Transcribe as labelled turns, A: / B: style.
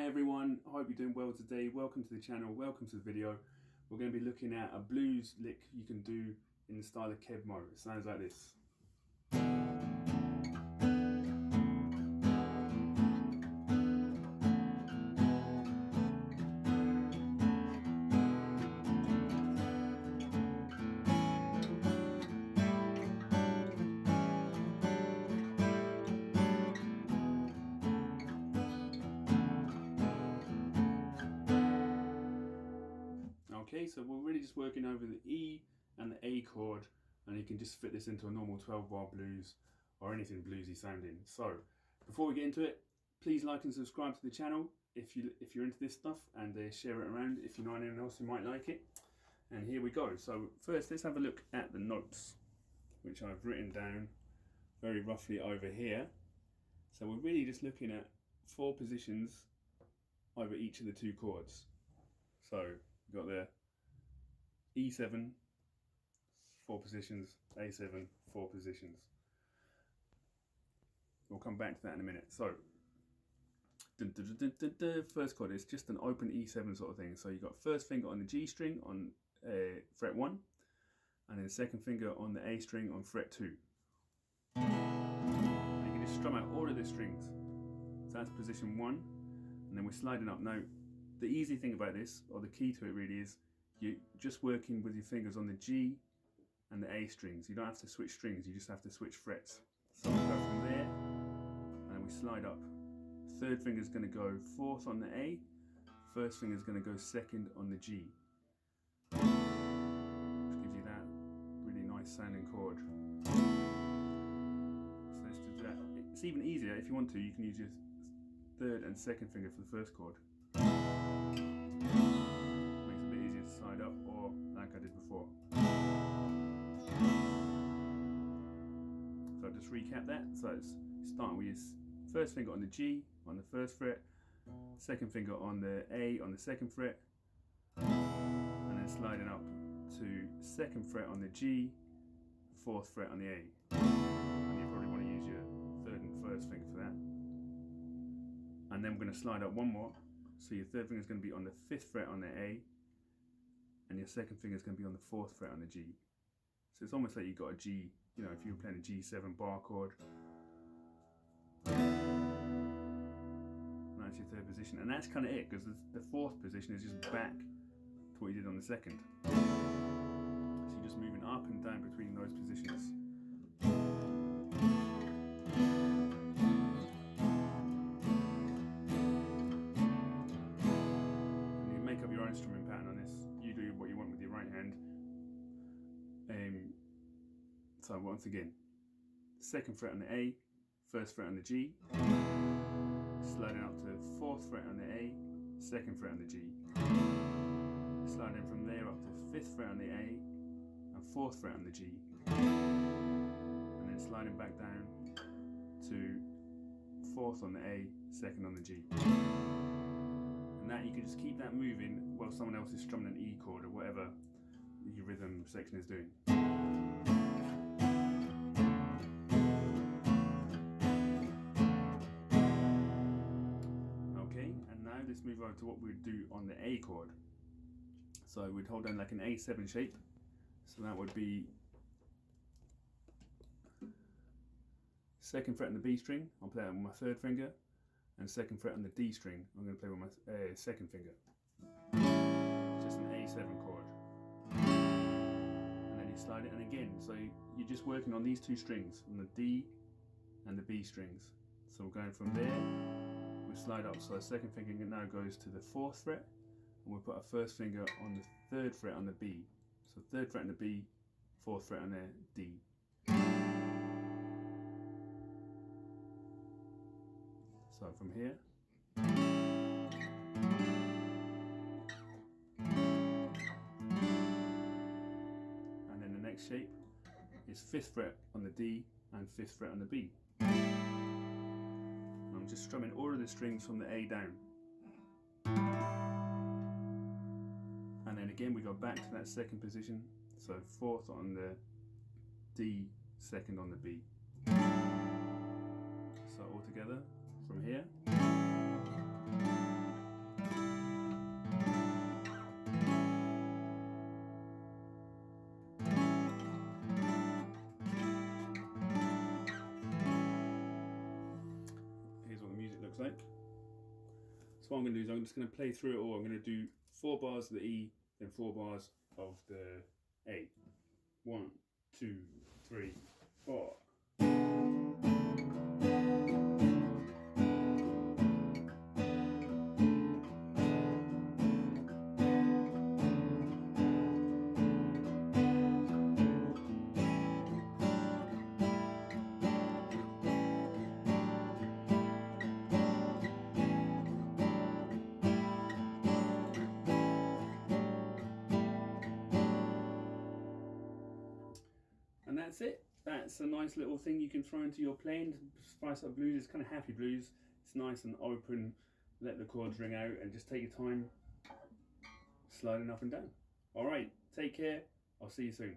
A: everyone, I hope you're doing well today. Welcome to the channel, welcome to the video. We're going to be looking at a blues lick you can do in the style of Keb Mo. It sounds like this. Okay, so we're really just working over the E and the A chord, and you can just fit this into a normal 12-bar blues or anything bluesy sounding. So before we get into it, please like and subscribe to the channel if you're into this stuff, and share it around if you know anyone else who might like it. And here we go. So first, let's have a look at the notes, which I've written down very roughly over here. So we're really just looking at 4 positions over each of the 2 chords. So we've got the E7, 4 positions, A7, 4 positions. We'll come back to that in a minute. So, first chord is just an open E7 sort of thing. So you've got first finger on the G string on fret 1, and then second finger on the A string on fret 2. And you can just strum out all of the strings. So that's position 1, and then we're sliding up. Now, the easy thing about this, or the key to it really, is you're just working with your fingers on the G and the A strings. You don't have to switch strings, you just have to switch frets. So we'll go from there, and then we slide up. Third finger is going to go 4th on the A, first finger is going to go 2nd on the G, which gives you that really nice sounding chord. So let's do that. It's even easier if you want to, you can use your 3rd and 2nd finger for the first chord. Slide up, or like I did before. So I'll just recap that. So it's starting with your first finger on the G on the 1st fret, second finger on the A on the 2nd fret, and then sliding up to 2nd fret on the G, 4th fret on the A. And you probably want to use your 3rd and 1st finger for that. And then we're going to slide up one more. So your 3rd finger is going to be on the 5th fret on the A, and your 2nd finger is going to be on the 4th fret on the G. So it's almost like you've got a G, you know, if you were playing a G7 bar chord. And that's your 3rd position. And that's kind of it, because the 4th position is just back to what you did on the 2nd. So you're just moving up and down between those positions. Make up your own strumming pattern on this. You do what you want with your right hand. So once again, 2nd fret on the A, 1st fret on the G, sliding up to 4th fret on the A, 2nd fret on the G, sliding from there up to 5th fret on the A and 4th fret on the G, and then sliding back down to 4th on the A, 2nd on the G. And that you can just keep that moving while someone else is strumming an E chord or whatever your rhythm section is doing. Okay, and now let's move over to what we'd do on the A chord. So we'd hold down like an A7 shape. So that would be 2nd fret on the B string. I'll play that with my 3rd finger. And 2nd fret on the D string, I'm going to play with my 2nd finger. It's just an A7 chord. And then you slide it, and again, so you're just working on these 2 strings, on the D and the B strings. So we're going from there, we slide up, so the 2nd finger now goes to the 4th fret, and we'll put our 1st finger on the 3rd fret on the B. So 3rd fret on the B, 4th fret on the D. So from here, and then the next shape is 5th fret on the D and 5th fret on the B. And I'm just strumming all of the strings from the A down. And then again we go back to that 2nd position, so 4th on the D, 2nd on the B. So all together from here. looks like. So what I'm going to do is I'm just going to play through it all. I'm going to do 4 bars of the E, then 4 bars of the A. 1, 2, 3, 4. And that's it. That's a nice little thing you can throw into your playing to spice up blues. It's kind of happy blues. It's nice and open. Let the chords ring out and just take your time sliding up and down. Alright, take care. I'll see you soon.